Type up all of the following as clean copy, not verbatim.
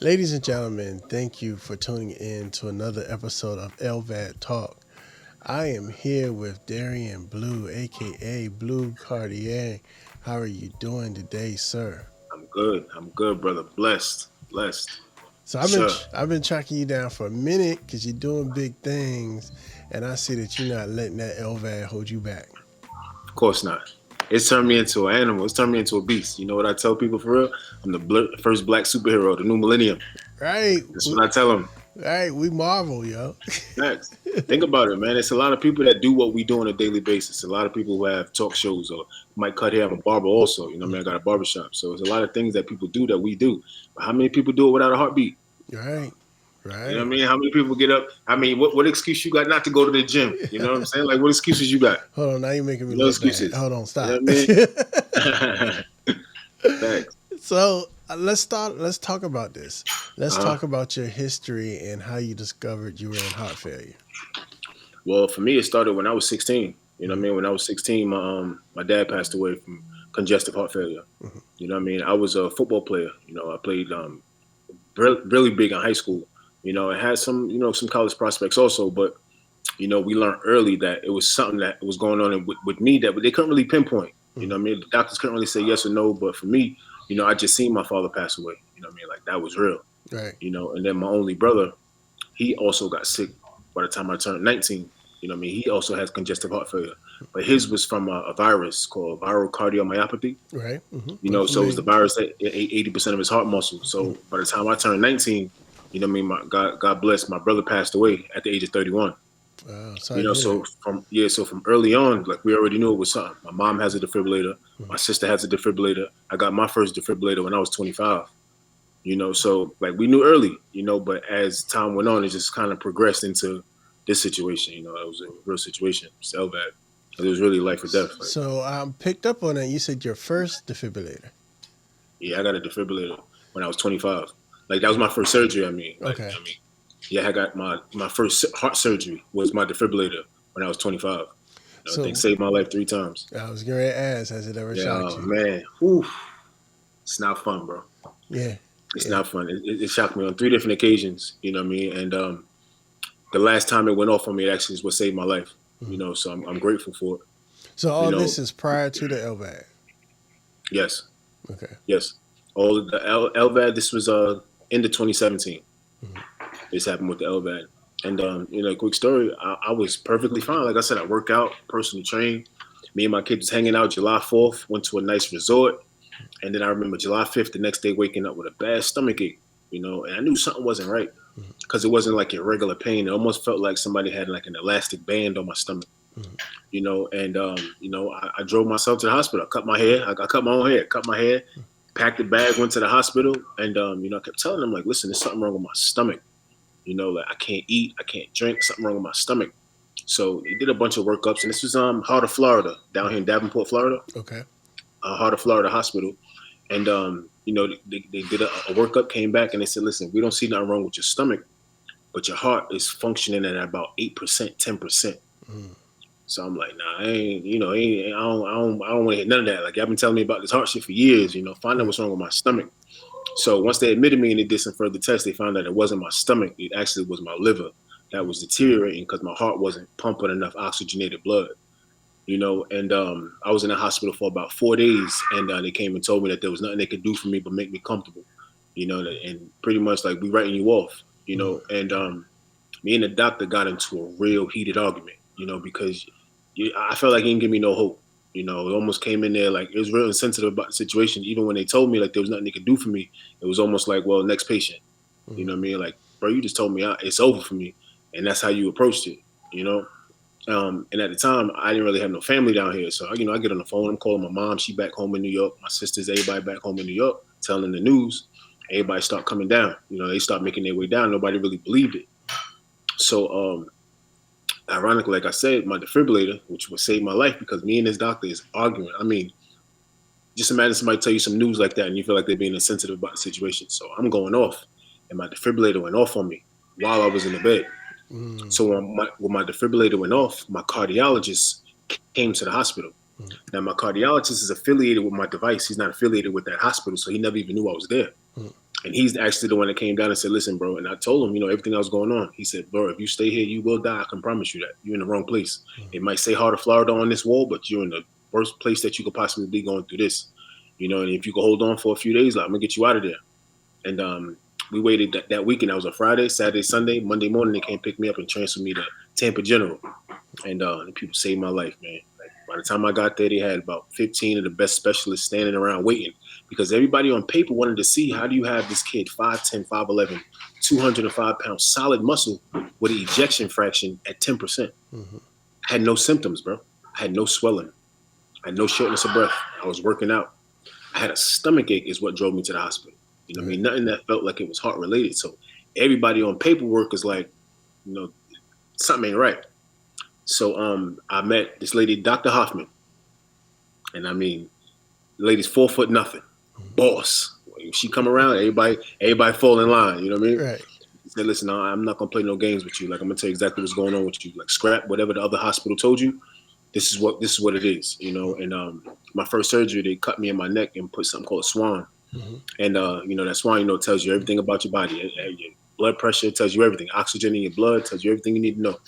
Ladies and gentlemen, thank you for tuning in to another episode of LVAD Talk. I am here with Darian Blue, aka Blue Cartier. How are you doing today, sir? I'm good. I'm good, brother. Blessed. Blessed. So I've been Sure. I've been tracking you down for a minute because you're doing big things, and I see that you're not letting that LVAD hold you back. Of course not. It's turned me into an animal. It's turned me into a beast. You know what I tell people for real? I'm the first black superhero of the new millennium. Right, That's what I tell them. right. We marvel, yo. Next. Think about it, man. It's a lot of people that do what we do on a daily basis. A lot of people who have talk shows or might cut hair. I'm a barber also. You know what I mean? I got a barber shop. So it's a lot of things that people do that we do. But how many people do it without a heartbeat? Right, You know what I right. mean? How many people get up? I mean, what excuse you got not to go to the gym? You know what I'm saying? Like, what excuses you got? Hold on, now you're making me No look bad. excuses. Hold on, You know stop. what I mean? Thanks. So let's start. Let's talk about this. Let's Uh-huh. talk about your history and how you discovered you were in heart failure. Well, for me, it started when I was 16. You know what I mean? When I was 16, my dad passed away from congestive heart failure. Mhm. You know what I mean? I was a football player. You know, I played really big in high school. You know, it had some some college prospects also, but we learned early that it was something that was going on with me that they couldn't really pinpoint. You know Mhm. what I mean? The doctors couldn't really say yes or no, but for me, I just seen my father pass away. You know what I mean? Like that was real. Right. And then my only brother, he also got sick by the time I turned 19. You know what I mean? He also has congestive heart failure, but his was from a virus called viral cardiomyopathy. Right. I'm So it was the familiar. virus that ate 80% of his heart muscle. Mhm. So by the time I turned 19, what I mean? God bless, my brother passed away at the age of 31. Wow. Sorry to hear that. So from early on, like we already knew it was something. My mom has a defibrillator. My Mhm. sister has a defibrillator. I got my first defibrillator when I was 25. So like we knew early. But as time went on, it just kind of progressed into this situation. It was a real situation. So bad. It was really life or death. Like, So I picked up on that. You said your first defibrillator. yeah, I got a defibrillator when I was 25. Like that was my first surgery. Okay. Yeah, I got my first heart surgery was my defibrillator when I was 25. They So saved my life 3 times. I was going to ask, has it ever Yeah, shocked oh, you? man, whew, it's not fun, bro. Yeah. It's Yeah. not fun. It shocked me on 3 different occasions. You know what I mean? And the last time it went off on me, it actually is what saved my life. Mhm. So I'm grateful for it. So You all know, this is prior to the LVAD. yes, Okay. yes. All of the LVAD. This was into 2017. Mhm. This happened with the LVAD. And quick story. I was perfectly fine. Like I said, I work out, personal train. Me and my kids was hanging out July 4th. Went to a nice resort. And then I remember July 5th, the next day, waking up with a bad stomach ache, and I knew something wasn't right Mhm. because it wasn't like irregular pain. It almost felt like somebody had like an elastic band on my stomach, Mhm. and I drove myself to the hospital. I cut my hair. I cut my own hair, cut my hair, packed the bag, went to the hospital, and I kept telling them like, listen, there's something wrong with my stomach. Like I can't eat, I can't drink, something wrong with my stomach. So they did a bunch of workups, and this was Heart of Florida, down here in Davenport, Florida, Okay. Heart of Florida Hospital. And they did a workup, came back, and they said, "Listen, we don't see nothing wrong with your stomach, but your heart is functioning at about 8%, 10%." Mhm. So I'm like, "Nah, I ain't, I don't want to hear none of that. Like, y'all been telling me about this heart shit for years. Find out Right. what's wrong with my stomach." So once they admitted me and they did some further tests, they found out it wasn't my stomach. It actually was my liver that was deteriorating because my heart wasn't pumping enough oxygenated blood. And I was in the hospital for about 4 days, and they came and told me that there was nothing they could do for me but make me comfortable, and pretty much like we writing you off, Mhm. and me and the doctor got into a real heated argument, because I felt like he didn't give me no hope. It almost came in there like it was real insensitive about the situation. Even when they told me like there was nothing they could do for me, it was almost like, well, next patient. You Mhm. know what I mean? Like, bro, you just told me it's over for me, and that's how you approached it. You know, and at the time, I didn't really have no family down here. So, I get on the phone. I'm calling my mom. She back home in New York. My sisters, everybody back home in New York, telling the news. Everybody start coming down. They start making their way down. Nobody really believed it. So, ironically, like I said, my defibrillator, which would save my life because me and this doctor is arguing. I mean, just imagine somebody tell you some news like that and you feel like they're being insensitive about the situation. So I'm going off, and my defibrillator went off on me while I was in the bed. Mhm. So when my defibrillator went off, my cardiologist came to the hospital. Mhm. Now my cardiologist is affiliated with my device. He's not affiliated with that hospital, so he never even knew I was there. Mhm. And he's actually the one that came down and said, listen, bro. And I told him, everything that was going on. He said, bro, if you stay here, you will die. I can promise you that. You're in the wrong place. It might say Heart of Florida on this wall, but you're in the worst place that you could possibly be going through this. And if you could hold on for a few days, like, I'm going to get you out of there. And we waited that weekend. That was a Friday, Saturday, Sunday. Monday morning, they came pick me up and transfer me to Tampa General. And the people saved my life, man. Like, by the time I got there, they had about 15 of the best specialists standing around waiting, because everybody on paper wanted to see, how do you have this kid 5'10", 5'11", 205 pounds, solid muscle with an ejection fraction at 10%. Mm-hmm. I had no symptoms, bro. I had no swelling. I had no shortness of breath. I was working out. I had a stomach ache is what drove me to the hospital. You know what I mean? Nothing that felt like it was heart related. So everybody on paperwork is like, something ain't right. So I met this lady, Dr. Hoffman. And I mean, the lady's 4 foot nothing. Boss. When she come around, everybody fall in line. You know what I mean? Right. She said, listen, I'm not gonna play no games with you. Like, I'm gonna tell you exactly what's going on with you. Like, scrap whatever the other hospital told you. This is what it is. And my first surgery, they cut me in my neck and put something called a swan. Mm-hmm. And that swan, tells you everything about your body. Your blood pressure tells you everything. Oxygen in your blood tells you everything you need to know.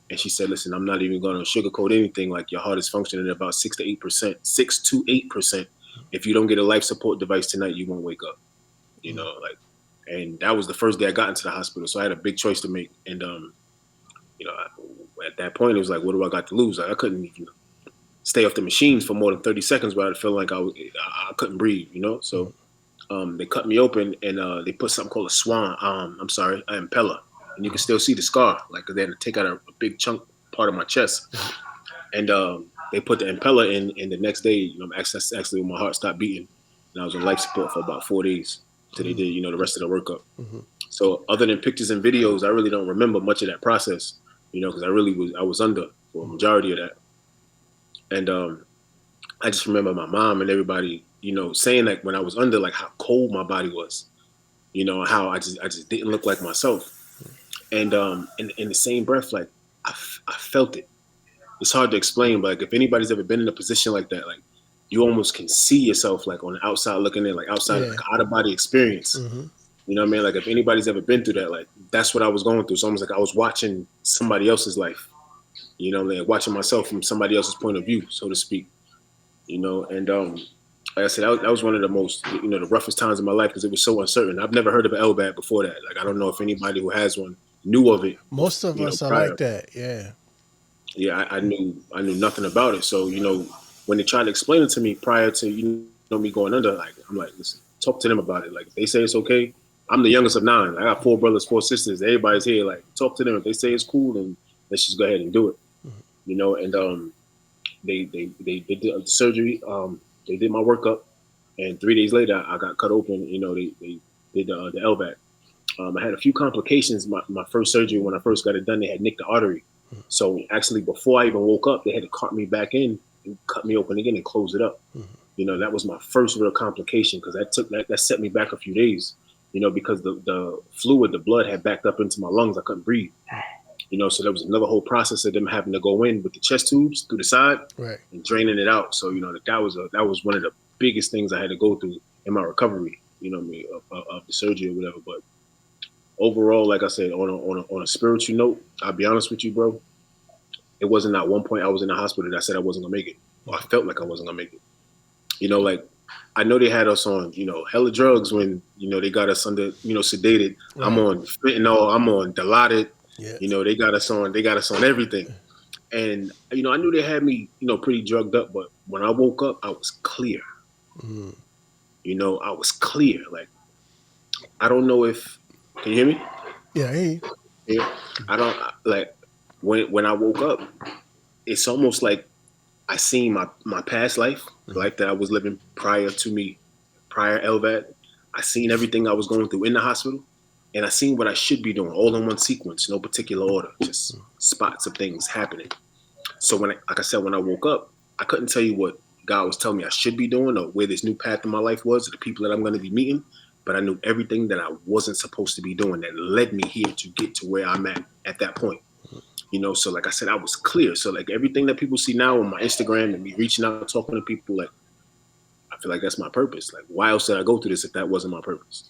And she said, listen, I'm not even going to sugarcoat anything. Like, your heart is functioning at about 6 to 8%. If you don't get a life support device tonight, you won't wake up. And that was the first day I got into the hospital. So I had a big choice to make. And, at that point, it was like, what do I got to lose? Like, I couldn't even stay off the machines for more than 30 seconds without feeling like I couldn't breathe, So they cut me open, and they put something called a swan. An impeller. And you can still see the scar. Like, they had to take out a big chunk part of my chest. And they put the impeller in, and the next day, that's actually when my heart stopped beating. And I was on life support for about 4 days until they did, the rest of the workup. Mm-hmm. So other than pictures and videos, I really don't remember much of that process, because I was under for a majority of that. And I just remember my mom and everybody, saying, like, when I was under, like, how cold my body was, how I just didn't look like myself. And in the same breath, like, I felt it. It's hard to explain, but, like, if anybody's ever been in a position like that, like, you almost can see yourself, like, on the outside looking in, like, outside, like, out of body experience. Mm-hmm. You know what I mean? Like, if anybody's ever been through that, like, that's what I was going through. It's almost like I was watching somebody else's life, like, watching myself from somebody else's point of view, so to speak, and like I said, that was one of the most, the roughest times in my life, because it was so uncertain. I've never heard of an LVAD before that. Like, I don't know if anybody who has one knew of it. Most of us are like that, yeah. Yeah, I knew nothing about it. So, when they tried to explain it to me prior to, me going under, like, I'm like, listen, talk to them about it. Like, if they say it's okay, I'm the youngest of 9. I got 4 brothers, 4 sisters. Everybody's here. Like, talk to them. If they say it's cool, then let's just go ahead and do it. Mm-hmm. And they did the surgery. They did my workup, and 3 days later, I got cut open. They did the LVAD. I had a few complications. My first surgery, when I first got it done, they had nicked the artery. Mm-hmm. So actually, before I even woke up, they had to cart me back in and cut me open again and close it up. Mm-hmm. That was my first real complication, because that set me back a few days. Because the fluid, the blood had backed up into my lungs. I couldn't breathe. So there was another whole process of them having to go in with the chest tubes through the side, right, and draining it out. So, that was one of the biggest things I had to go through in my recovery, of the surgery or whatever. But overall, like I said, on a spiritual note, I'll be honest with you, bro, it wasn't at one point I was in the hospital that I said I wasn't gonna make it. Or I felt like I wasn't gonna make it. Like, I know they had us on, hella drugs when, they got us under, sedated. Right. I'm on fentanyl, I'm on Dilaudid. Yeah. They got us on everything. And, I knew they had me, pretty drugged up, but when I woke up, I was clear. Mm. I was clear. Like, I don't know if, can you hear me? Yeah, I hear you. Yeah. I don't, like, when I woke up, it's almost like I seen my past life, the life that I was living prior LVAD. I seen everything I was going through in the hospital. And I seen what I should be doing, all in one sequence, no particular order, just spots of things happening. So when I woke up, I couldn't tell you what God was telling me I should be doing or where this new path in my life was, or the people that I'm going to be meeting. But I knew everything that I wasn't supposed to be doing that led me here to get to where I'm at that point. So like I said, I was clear. So like everything that people see now on my Instagram and me reaching out, talking to people, like, I feel like that's my purpose. Like, why else did I go through this if that wasn't my purpose?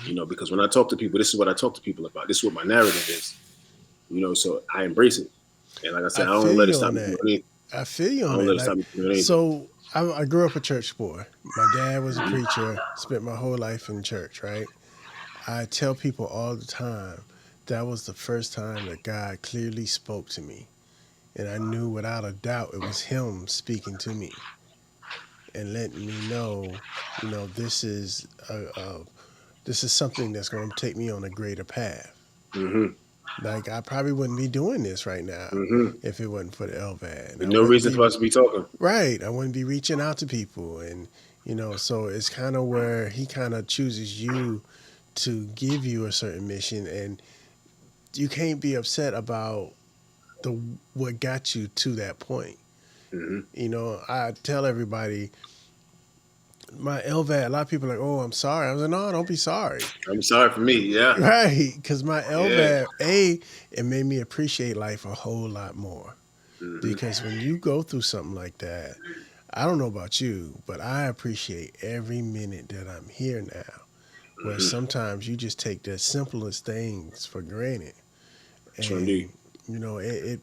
You know, because when I talk to people, this is what I talk to people about. This is what my narrative is. You know, so I embrace it. And like I said, I I don't feel let it you stop on me from that. anything. I feel you I on don't that. let it stop Like, me from anything. so I grew up a church boy. My dad was a preacher. Spent my whole life in church. Right. I tell people all the time that was the first time that God clearly spoke to me, and I knew without a doubt it was Him speaking to me and letting me know, this is this is something that's going to take me on a greater path. Mm-hmm. Like I probably wouldn't be doing this right now Mm-hmm. if it wasn't for the LVAD. There's I no wouldn't reason for be us to be talking. right. I wouldn't be reaching out to people, and so it's kind of where He kind of chooses you to give you a certain mission, and you can't be upset about the what got you to that point. Mm-hmm. I tell everybody my LVAD. A lot of people are like, "Oh, I'm sorry." I was like, "No, don't be sorry." I'm sorry for me. Yeah. Right, because my Yeah. LVAD, it made me appreciate life a whole lot more. Mm-hmm. Because when you go through something like that, I don't know about you, but I appreciate every minute that I'm here now. Where Mm-hmm. sometimes you just take the simplest things for granted, Sure indeed. and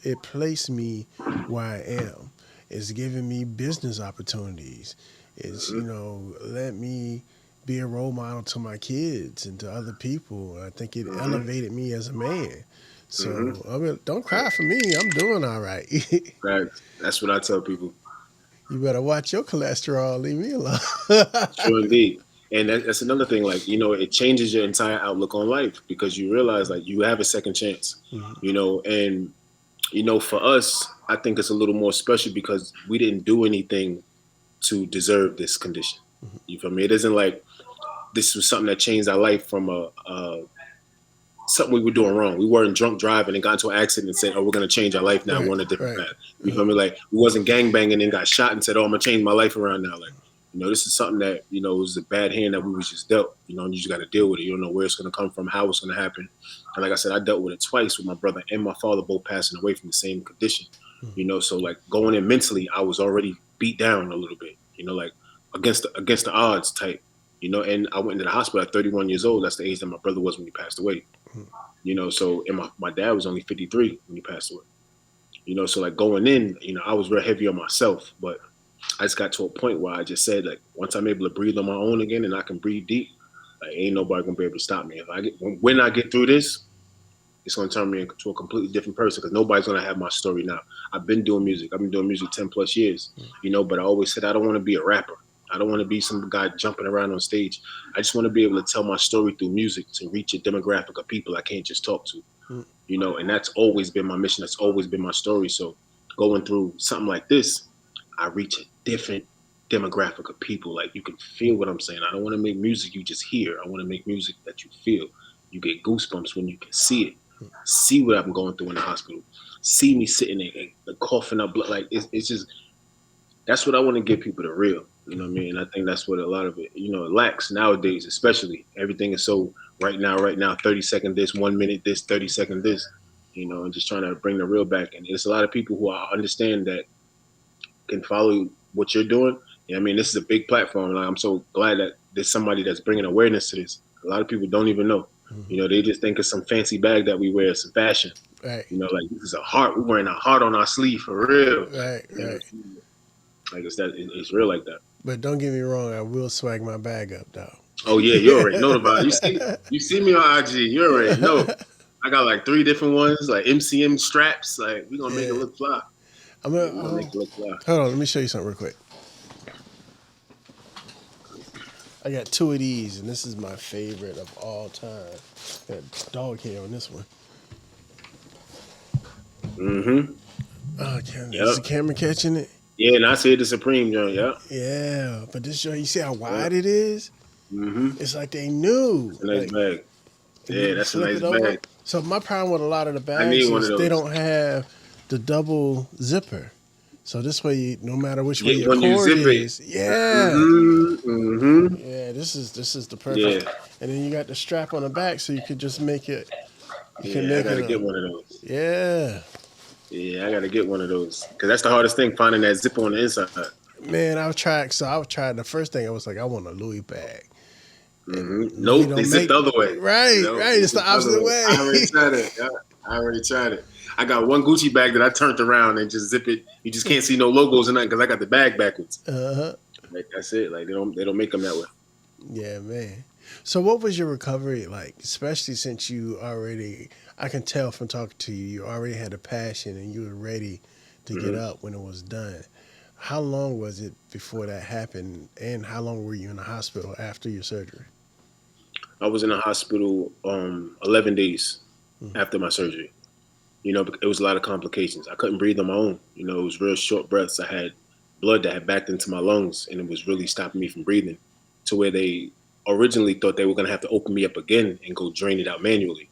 it placed me where I am. It's giving me business opportunities. It's Mm-hmm. let me be a role model to my kids and to other people. I think it Mm-hmm. elevated me as a man. Mm-hmm. So I mean, don't cry for me. I'm doing all right. Facts. That's what I tell people. You better watch your cholesterol. Leave me alone. True indeed. And that's another thing, like, you know, it changes your entire outlook on life because you realize like you have a second chance, Mhm. you know, and you know, for us, I think it's a little more special because we didn't do anything to deserve this condition. You feel me? It isn't like this was something that changed our life from a something we were doing wrong. We weren't drunk driving and got into an accident and said, "Oh, we're gonna change our life now. Right, We're on a different right. path." You feel me? Like we wasn't gang banging and got shot and said, "Oh, I'm gonna change my life around now." Like, you know, this is something that was a bad hand that we was just dealt. You know, and you just got to deal with it. You don't know where it's gonna come from, how it's gonna happen. And like I said, I dealt with it twice with my brother and my father both passing away from the same condition. You know, so like going in mentally, I was already beat down a little bit. You know, like against the odds type. You know, and I went into the hospital at 31 years old. That's the age that my brother was when he passed away. You know, so and my dad was only 53 when he passed away. You know, so like going in, you know, I was real heavy on myself, but I just got to a point where I just said like, once I'm able to breathe on my own again and I can breathe deep, like ain't nobody gonna be able to stop me. If I get when I get through this, it's gonna turn me into a completely different person because nobody's gonna have my story now. I've been doing music. I've been doing music 10 plus years, you know, but I always said I don't want to be a rapper. I don't want to be some guy jumping around on stage. I just want to be able to tell my story through music to reach a demographic of people I can't just talk to, you know, and that's always been my mission. That's always been my story. So going through something like this, I reach a different demographic of people. Like you can feel what I'm saying. I don't want to make music you just hear. I want to make music that you feel. You get goosebumps when you can see it. See what I'm going through in the hospital. See me sitting there and coughing up blood. Like it's just that's what I want to give people the real. You know what I mean? I think that's what a lot of it, you know, it lacks nowadays, especially. Everything is so right now, 30-second this, 1 minute this, 30-second this, you know, and just trying to bring the real back. And there's a lot of people who I understand that can follow what you're doing. You know what I mean? This is a big platform. Like, I'm so glad that there's somebody that's bringing awareness to this. A lot of people don't even know. You know, they just think it's some fancy bag that we wear, some fashion. Right, You know, like this is a heart. We're wearing a heart on our sleeve for real. right, You know, right. like it's that. It's real like that. But don't get me wrong, I will swag my bag up though. Oh yeah, you already know about it. You see me on IG. You already know. I got like 3 different ones, like MCM straps. Like we gonna make it Yeah. look fly. I'm Yeah, gonna, we gonna make it look fly. hold on, let me show you something real quick. I got 2 of these, and this is my favorite of all time. Got dog hair on this one. Mm-hmm. Oh, is Yep. the camera catching it? Yeah, and I said the Supreme joint. Yep. Yeah, but this joint, you see how Yep. wide it is? Mm-hmm. It's like they knew. It's a nice Like, bag. and you Yeah, can that's a flip nice it over. bag. So my problem with a lot of the I need bags one of is they those. don't have the double zipper. So this way, no matter which way Yeah, your when you cord zip it. is, yeah, Mm-hmm. Mm-hmm. yeah, this is the Yeah. perfect. And then you got the strap on the back, so you could just make it. You can Yeah, I make it gotta a get one of those. yeah. Yeah, I gotta get one of those because that's the hardest thing, finding that zip on the inside. Man, I was trying. So I was trying. The first thing I was like, I want a Louis bag, And we Nope, they don't zip make the other way. right, right. They It's zip the the other opposite way. way. I already tried it. I already tried it. I got one Gucci bag that I turned around and just zip it. You just can't see no logos or nothing because I got the bag backwards. Uh-huh. Like that's it. Like they don't make them that way. Yeah, man. So what was your recovery like, especially since you already, I can tell from talking to you, you already had a passion and you were ready to get hmm up when it was done. How long was it before that happened, and how long were you in the hospital after your surgery? I was in the hospital 11 days Mm-hmm. after my surgery. It was a lot of complications. I couldn't breathe on my own. It was real short breaths. I had blood that had backed into my lungs, and it was really stopping me from breathing to where they originally thought they were going to have to open me up again and go drain it out manually.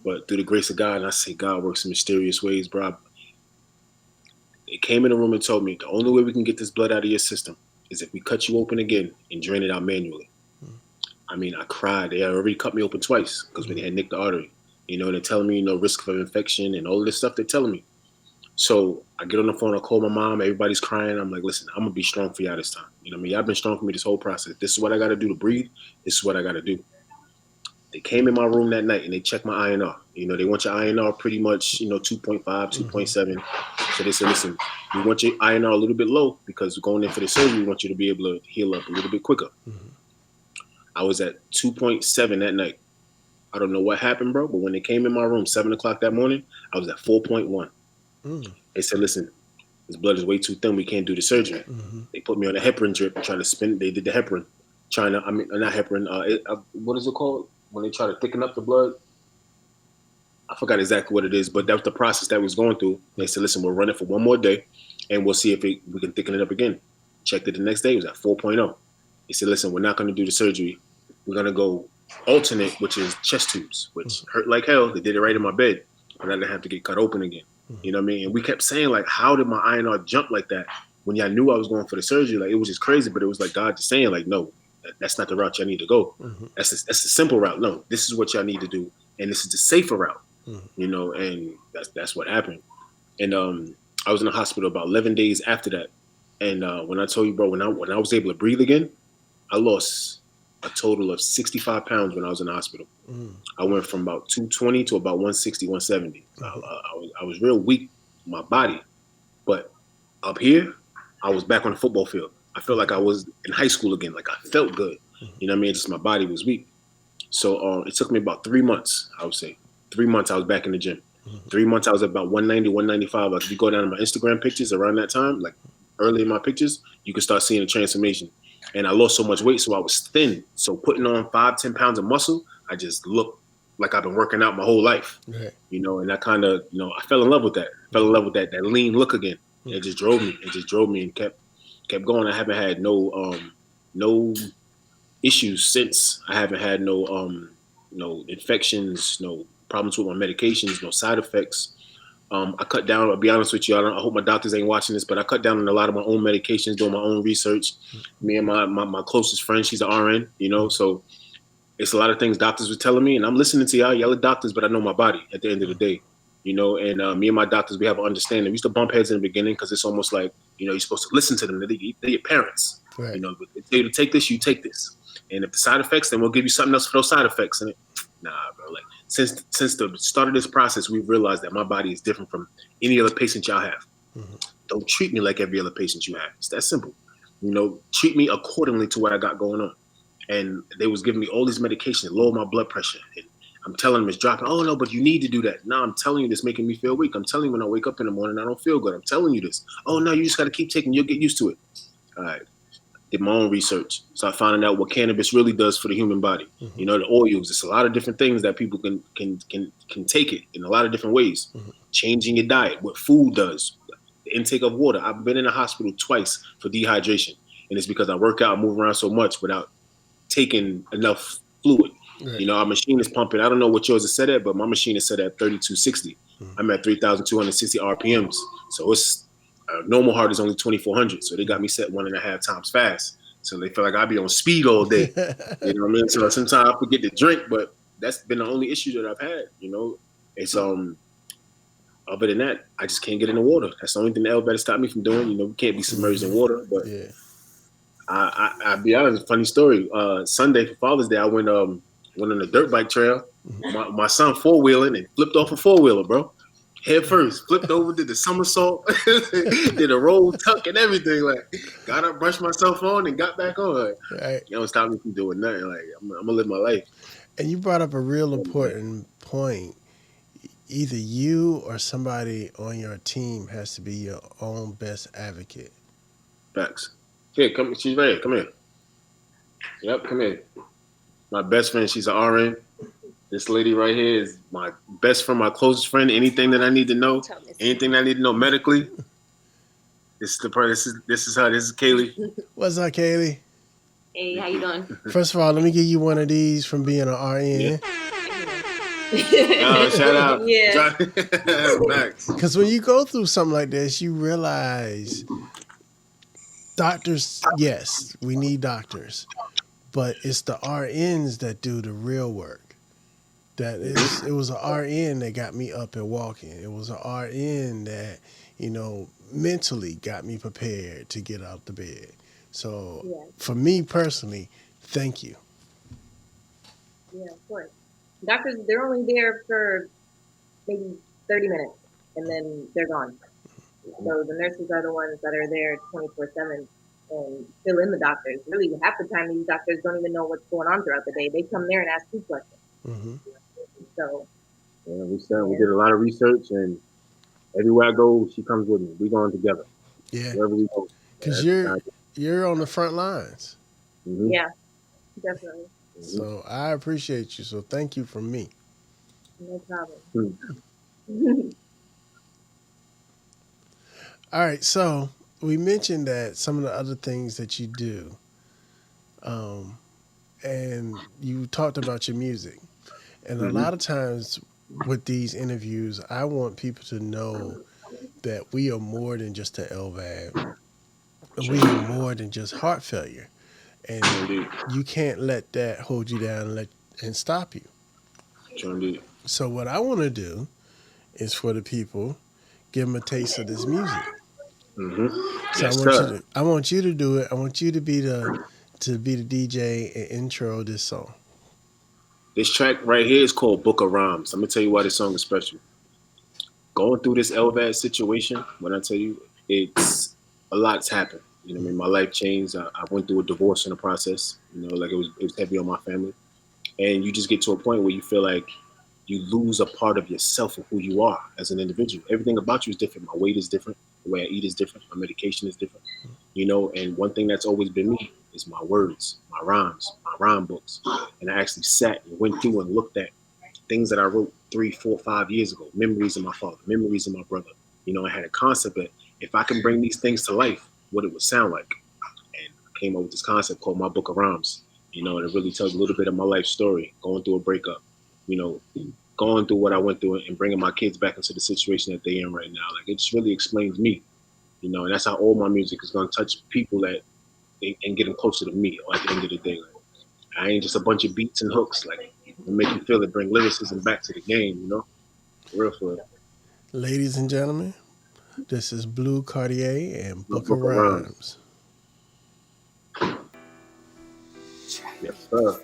But through the grace of God, and I say God works in mysterious ways, bro. They came in the room and told me the only way we can get this blood out of your system is if we cut you open again and drain it out manually. I mean, I cried. They had already cut me open twice because when they had nicked the artery. They're telling me, risk of infection and all of this stuff they're telling me. So I get on the phone, I call my mom, everybody's crying. I'm like, listen, I'm gonna be strong for y'all this time. You know what I mean? Y'all been strong for me this whole process. This is what I gotta do to breathe. This is what I gotta do. They came in my room that night and they checked my INR. They want your INR pretty much, 2.5, Mm-hmm. 2.7. So they said, listen, we want your INR a little bit low because going in for the surgery, we want you to be able to heal up a little bit quicker. Mm-hmm. I was at 2.7 that night. I don't know what happened, bro, but when they came in my room 7 o'clock that morning, I was at 4.1. Mm-hmm. They said, listen, this blood is way too thin. We can't do the surgery. Mm-hmm. They put me on a heparin drip, trying to spin. They did the heparin, not heparin. What is it called? When they try to thicken up the blood, I forgot exactly what it is, but that was the process that was going through. They said, listen, we'll run it for one more day, and we'll see if we can thicken it up again. Checked it the next day, it was at 4.0. They said, listen, we're not going to do the surgery. We're going to go alternate, which is chest tubes, which hurt like hell. They did it right in my bed, but I didn't have to get cut open again. You know what I mean? And we kept saying, like, how did my INR jump like that when y'all knew I was going for the surgery? Like, it was just crazy, but it was like God just saying, like, no, that's not the route y'all need to go. Mm-hmm. That's the simple route. No, this is what y'all need to do, and this is the safer route. Mm-hmm. And that's what happened. And I was in the hospital about 11 days after that. And when I told you, bro, when I was able to breathe again, I lost a total of 65 pounds when I was in the hospital. Mm-hmm. I went from about 220 to about 160, 170. I was real weak in my body. But up here, I was back on the football field. I felt like I was in high school again. Like I felt good. You know what I mean? Just my body was weak. So it took me about 3 months, I would say. 3 months I was back in the gym. 3 months I was at about 190, 195. Like if you go down to my Instagram pictures around that time, like early in my pictures, you can start seeing a transformation. And I lost so much weight, so I was thin. So putting on 5-10 pounds of muscle, I just looked like I've been working out my whole life. Right. And I kind of, I fell in love with that. I fell in love with that lean look again. Mm-hmm. It just drove me. It just drove me and kept going. I haven't had no issues since. I haven't had no infections, no problems with my medications, no side effects. I cut down. I'll be honest with you. I hope my doctors ain't watching this, but I cut down on a lot of my own medications, doing my own research. Me and my closest friend, she's an RN, so it's a lot of things doctors were telling me, and I'm listening to y'all are doctors, but I know my body at the end of the day, and me and my doctors, we have an understanding. We used to bump heads in the beginning because it's almost like, you're supposed to listen to them. They're your parents. Right. If they tell you to take this, you take this. And if the side effects, then we'll give you something else for those side effects. And nah, bro, like since the start of this process, we've realized that my body is different from any other patient y'all have. Mm-hmm. Don't treat me like every other patient you have. It's that simple. Treat me accordingly to what I got going on. And they was giving me all these medications to lower my blood pressure. And I'm telling them it's dropping. Oh, no, but you need to do that. No, I'm telling you this making me feel weak. I'm telling you when I wake up in the morning, I don't feel good. I'm telling you this. Oh, no, you just got to keep taking. You'll get used to it. All right. Did my own research. Started finding out what cannabis really does for the human body. Mm-hmm. The oils. It's a lot of different things that people can take it in a lot of different ways. Mm-hmm. Changing your diet, what food does, the intake of water. I've been in the hospital twice for dehydration. And it's because I work out and move around so much without taking enough fluid. Right. Our machine is pumping. I don't know what yours is set at, but my machine is set at 3260. Mm-hmm. I'm at 3,260 RPMs. So it's normal heart is only 2,400. So they got me set 1.5 times fast. So they feel like I be on speed all day. You know what I mean? So sometimes I forget to drink, but that's been the only issue that I've had. It's other than that, I just can't get in the water. That's the only thing the LVAD stopped me from doing. We can't be submerged in water, but yeah. I'll be honest. Funny story. Sunday for Father's Day, I went on a dirt bike trail. My son four-wheeling and flipped off a four-wheeler, bro. Head first, flipped over, did the somersault, did a roll tuck and everything. Like, got up, brushed myself on, and got back on. Like, Right. you don't stop me from doing nothing. Like, I'm gonna live my life. And you brought up a real important point. Either you or somebody on your team has to be your own best advocate. Facts. Here, come. She's right here. Come here. Yep, come here. My best friend. She's an RN. This lady right here is my best friend, my closest friend. Anything that I need to know, anything that I need to know medically. This is the part. This is her. This is Kaylee. What's up, Kaylee? Hey, how you doing? First of all, let me give you one of these from being an RN. Oh, shout out. Yeah. Because when you go through something like this, you realize doctors, yes, we need doctors, but it's the RNs that do the real work. It was an RN that got me up and walking. It was an RN that, mentally got me prepared to get out the bed. So for me personally, thank you. Yeah, of course. Doctors, they're only there for maybe 30 minutes and then they're gone. So the nurses are the ones that are there 24/7 and fill in the doctors. Really, half the time these doctors don't even know what's going on throughout the day. They come there and ask you questions. Mm-hmm. So we did a lot of research, and everywhere I go, she comes with me. We going together. Yeah, wherever we go. Because you're on the front lines. Mm-hmm. Yeah, definitely. So I appreciate you. So thank you from me. No problem. All right. So we mentioned that some of the other things that you do, and you talked about your music. And a lot of times with these interviews, I want people to know that we are more than just a LVAD. We are more than just heart failure. And you can't let that hold you down and stop you. So what I want to do is for the people, give them a taste of this music. So I want you to do it. I want you to be the DJ and intro this song. This track right here is called Book of Rhymes. I'm gonna tell you why this song is special. Going through this LVAD situation, when I tell you, it's a lot's happened. You know what I mean? My life changed. I went through a divorce in the process. Like it was heavy on my family. And you just get to a point where you feel like you lose a part of yourself and who you are as an individual. Everything about you is different. My weight is different. The way I eat is different. My medication is different. And one thing that's always been me is my words, my rhymes, my rhyme books. And I actually sat and went through and looked at things that I wrote 3, 4, 5 years ago, memories of my father, memories of my brother. I had a concept that if I can bring these things to life, what it would sound like. And I came up with this concept called My Book of Rhymes. And it really tells a little bit of my life story, going through a breakup, going through what I went through and bringing my kids back into the situation that they're in right now. Like, it just really explains me, and that's how all my music is going to touch people and get them closer to me at the end of the day. Like, I ain't just a bunch of beats and hooks. Like, it make you feel it, bring lyricism back to the game, Real for real. Ladies and gentlemen, this is Blue Cartier and Book of Rhymes. Yes, sir.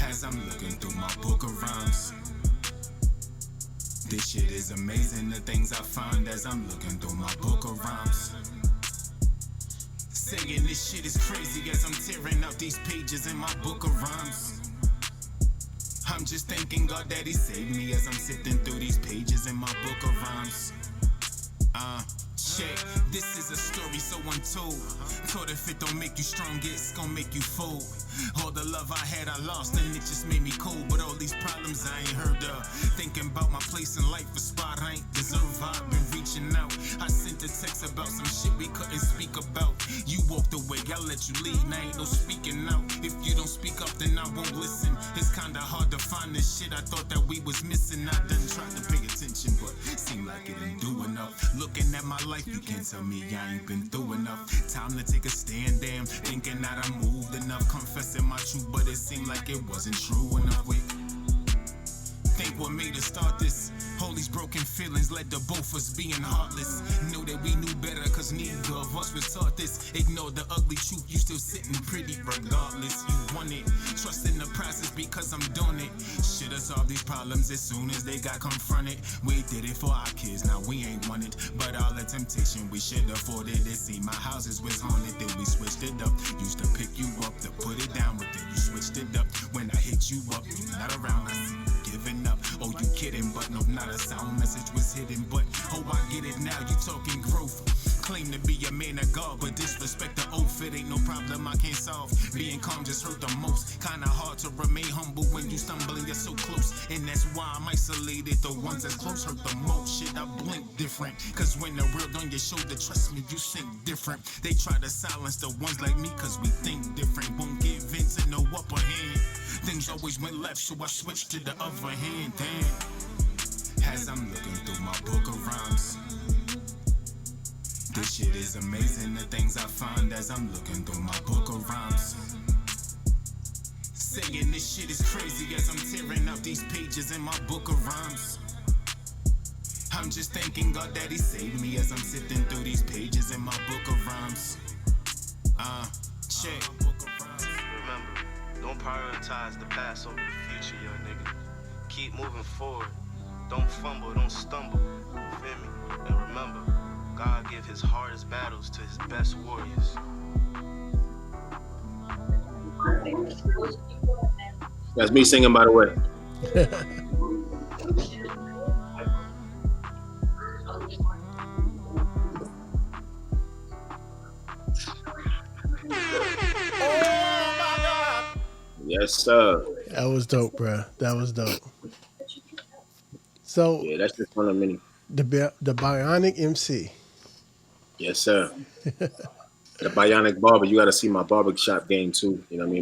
As I'm looking through my book of rhymes, this shit is amazing, the things I find as I'm looking through my book of rhymes. Saying this shit is crazy as I'm tearing out these pages in my book of rhymes. I'm just thanking God that he saved me as I'm sifting through these pages in my book of rhymes. Check, this is a story so untold. Told if it don't make you strong, it's gonna make you fold. All the love I had, I lost, and it just made me cold. But all these problems I ain't heard of. Thinking about my place in life, a spot I ain't deserve. I've been reaching out. I sent a text about some shit we couldn't speak about. You walked away, I let you leave, now ain't no speaking out. If you don't speak up, then I won't listen. It's kinda hard to find this shit I thought that we was missing. I done tried to looking at my life, you can't tell me I ain't been through enough. Time to take a stand, damn. Thinking that I moved enough, confessing my truth, but it seemed like it wasn't true enough. Wait, think what made us start this? All these broken feelings led to both us being heartless. Know that we knew better, cause neither of us was taught this. Ignore the ugly truth, you still sitting pretty regardless. You want it, trust in the process because I'm doing it. Should've solved these problems as soon as they got confronted. We did it for our kids, now we ain't want it. But all the temptation we should afforded it. See, my houses was haunted, then we switched it up. Used to pick you up, to put it down, but then you switched it up. When I hit you up, you not around, I see giving up. Oh, you kidding, but no, not a sound message was hidden. But oh, I get it now, you talking growth. Claim to be a man of God, but disrespect the oath. It ain't no problem I can't solve. Being calm just hurt the most. Kinda hard to remain humble when you stumbling, you're so close. And that's why I'm isolated. The ones that's close hurt the most. Shit, I blink different. Cause when the real on your shoulder, trust me, you sink different. They try to silence the ones like me, cause we think different. Won't give in to no upper hand. Things always went left, so I switched to the other hand. Damn. As I'm looking through my book of rhymes, this shit is amazing, the things I find as I'm looking through my book of rhymes. Saying this shit is crazy as I'm tearing up these pages in my book of rhymes. I'm just thanking God that he saved me as I'm sifting through these pages in my book of rhymes. Check. Remember, don't prioritize the past over the future, young nigga. Keep moving forward. Don't fumble, don't stumble. You feel me? And remember, God give his hardest battles to his best warriors. That's me singing, by the way. Yes, sir. That was dope, bro. That was dope. So Yeah, that's just one of many. the bionic MC. Yes, sir. The bionic barber. You got to see my barbershop game too. You know what I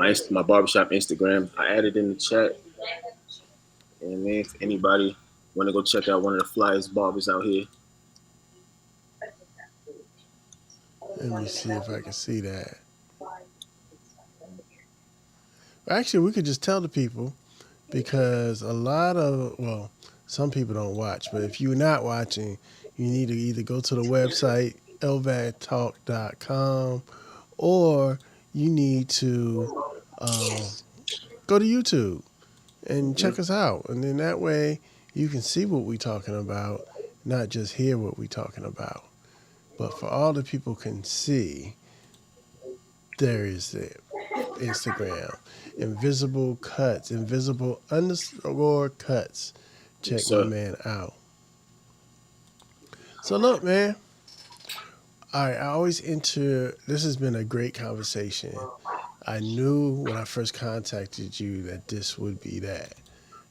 mean? My barbershop Instagram. I added in the chat. And man, if anybody want to go check out one of the flyest barbers out here. Let me see if I can see that. Actually, we could just tell the people because some people don't watch, but if you're not watching, you need to either go to the website, LVADTalk.com, or you need to go to YouTube and check us out. And then that way you can see what we're talking about, not just hear what we're talking about. But for all the people can see, there is the Instagram. Invisible cuts, invisible_cuts. Check Yes, my sir. man out. So look, man. All right, I always this has been a great conversation. I knew when I first contacted you that this would be that.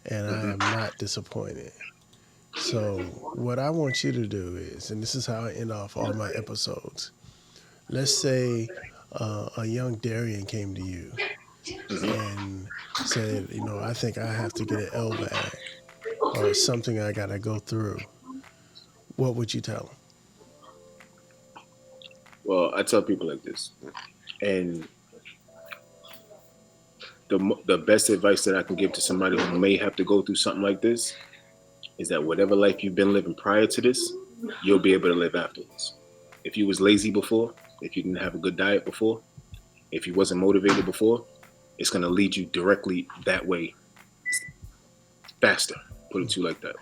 And I am not disappointed. So what I want you to do is, and this is how I end off all my episodes. Let's say a young Darien came to you and said, I think I have to get an LVAD or it's something I got to go through. What would you tell them? Well, I tell people like this, and the best advice that I can give to somebody who may have to go through something like this is that whatever life you've been living prior to this, you'll be able to live afterwards. If you was lazy before, if you didn't have a good diet before, if you wasn't motivated before, it's going to lead you directly that way faster, put it to you like that.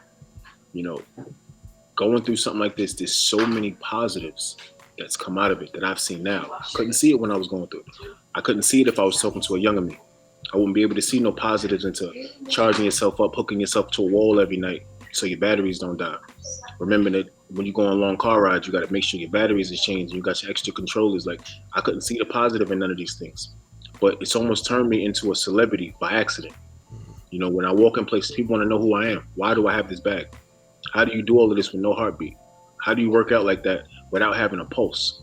Going through something like this, there's so many positives that's come out of it that I've seen now. I couldn't see it when I was going through it. I couldn't see it if I was talking to a younger me. I wouldn't be able to see no positives into charging yourself up, hooking yourself to a wall every night so your batteries don't die. Remember that when you go on long car rides, you got to make sure your batteries is changed and you got your extra controllers. Like, I couldn't see the positive in none of these things. But it's almost turned me into a celebrity by accident. When I walk in places, people want to know who I am. Why do I have this bag? How do you do all of this with no heartbeat? How do you work out like that without having a pulse?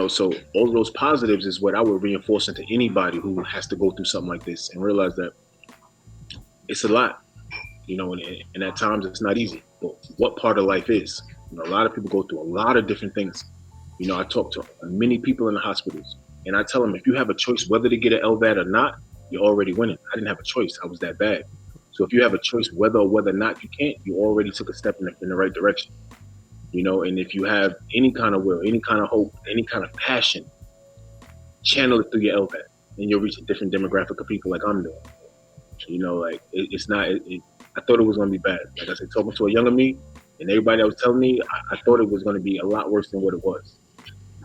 So all of those positives is what I would reinforce into anybody who has to go through something like this and realize that it's a lot. you know, and at times it's not easy. But what part of life is? You know, a lot of people go through a lot of different things. You know, I talk to many people in the hospitals, and I tell them, if you have a choice whether to get an LVAD or not, you're already winning. I didn't have a choice. I was that bad. So if you have a choice whether or not you can't, you already took a step in the right direction. You know, and if you have any kind of will, any kind of hope, any kind of passion, channel it through your LVAD, and you'll reach a different demographic of people like I'm doing. You know, like it's not. I thought it was going to be bad. Like I said, talking to a younger me, and everybody that was telling me, I thought it was going to be a lot worse than what it was.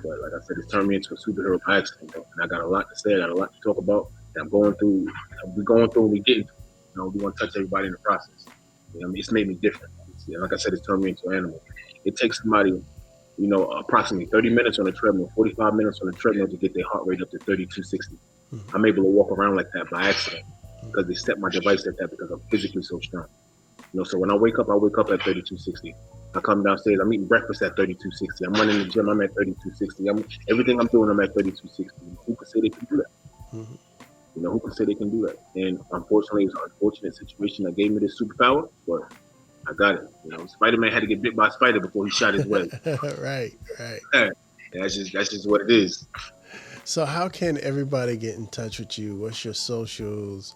But like I said, it's turned me into a superhero by accident, bro. And I got a lot to say. I got a lot to talk about. And I'm going through. We're going through. We're getting. You know, we want to touch everybody in the process. You know, it's made me different. And like I said, it's turned me into an animal. It takes somebody, you know, approximately 30 minutes on a treadmill, 45 minutes on a treadmill to get their heart rate up to 3260. Mm-hmm. I'm able to walk around like that by accident because they set my device at that because I'm physically so strong. You know, so when I wake up at 3260. I come downstairs, I'm eating breakfast at 3260. I'm running the gym, I'm at 3260. Everything I'm doing, I'm at 3260. Who could say they can do that? Mm-hmm. You know, who can say they can do that? And unfortunately, it's an unfortunate situation that gave me this superpower, but I got it. You know, Spider-Man had to get bit by a spider before he shot his web. Right. Yeah, that's just what it is. So how can everybody get in touch with you? What's your socials?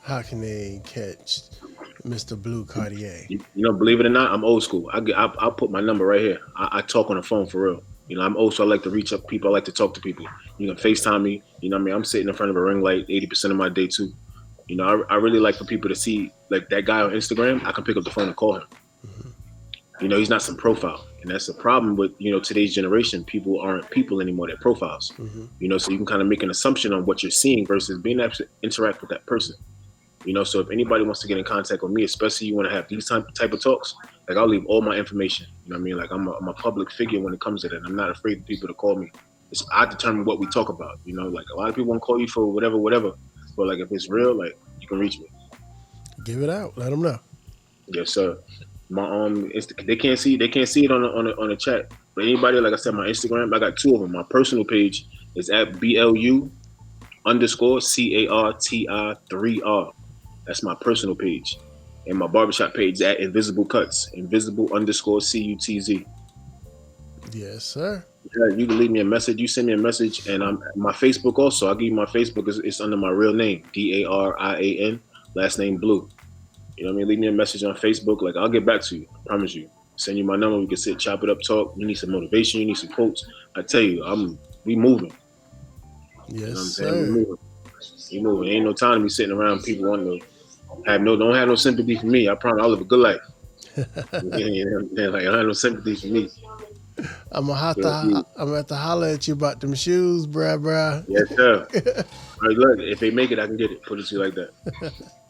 How can they catch Mr. Blue Cartier? You know, believe it or not, I'm old school. I'll put my number right here. I talk on the phone for real. You know, I'm old, so I like to reach up people. I like to talk to people. You can FaceTime me. You know what I mean? I'm sitting in front of a ring light 80% of my day too. You know, I really like for people to see, like that guy on Instagram, I can pick up the phone and call him. Mm-hmm. You know, he's not some profile. And that's the problem with, you know, today's generation. People aren't people anymore. They're profiles. Mm-hmm. You know, so you can kind of make an assumption on what you're seeing versus being able to interact with that person. You know, so if anybody wants to get in contact with me, especially you want to have these type of talks, like I'll leave all my information. You know what I mean? Like I'm a public figure when it comes to that. I'm not afraid for people to call me. I determine what we talk about. You know, like a lot of people won't call you for whatever. But like if it's real, like you can reach me. Give it out. Let them know. Yes, sir. My they can't see it on the chat. But anybody, like I said, my Instagram, I got two of them. My personal page is at BLU_CARTI3R. That's my personal page. And my barbershop page is at Invisible Cuts, invisible_CUTZ. Yes, sir. Yeah, you can leave me a message. You send me a message, and my Facebook also. I'll give you my Facebook. It's under my real name, Darian, last name Blue. You know what I mean? Leave me a message on Facebook. Like I'll get back to you. I promise you. Send you my number. We can sit, chop it up, talk. You need some motivation. You need some quotes. I tell you, we moving. Yes, you know what I'm sir. saying? We moving. Ain't no time to be sitting around people wanting to don't have no sympathy for me. I promise I'll live a good life. You know what I'm saying? Like I don't have no sympathy for me. I'm gonna have to holler at you about them shoes, bruh. Yes, sir. All right, look, if they make it, I can get it. Put it to you like that.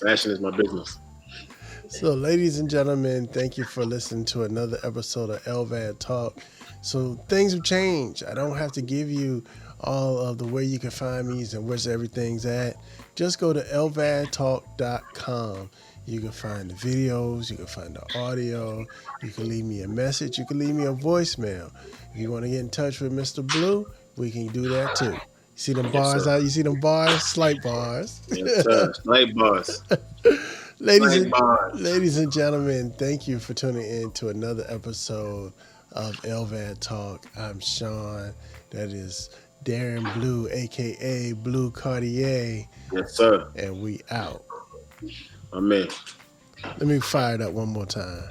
Fashion is my business. So, ladies and gentlemen, thank you for listening to another episode of LVAD Talk. So things have changed. I don't have to give you all of the where you can find me and where everything's at. Just go to LVADtalk.com. You can find the videos, you can find the audio, you can leave me a message, you can leave me a voicemail. If you want to get in touch with Mr. Blue, we can do that too. You see them bars out? You see them bars? Slight bars. Yes, sir. Slight bars. Ladies and gentlemen, thank you for tuning in to another episode of LVAD Talk. I'm Shawn. That is Darian Blue, a.k.a. Blue Cartier. Yes, sir. And we out. My man. Let me fire it up one more time.